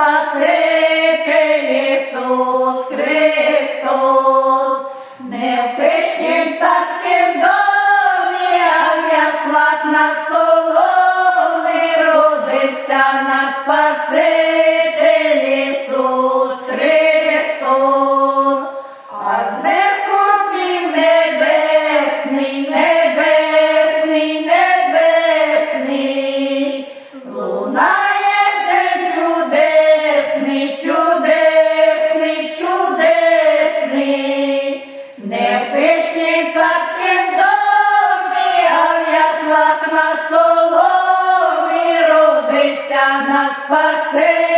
Спаситель Ісус Христос, не в пишнім царськім домі, а в яслах на соломі родився наш Спаситель Ісус Христос, а зверху Дім небесний, небесний, небесний, лунає день чудесний, чудесний, чудесний, не в пишнім царськім домі, а в яслах на соломі родився наш Спаситель.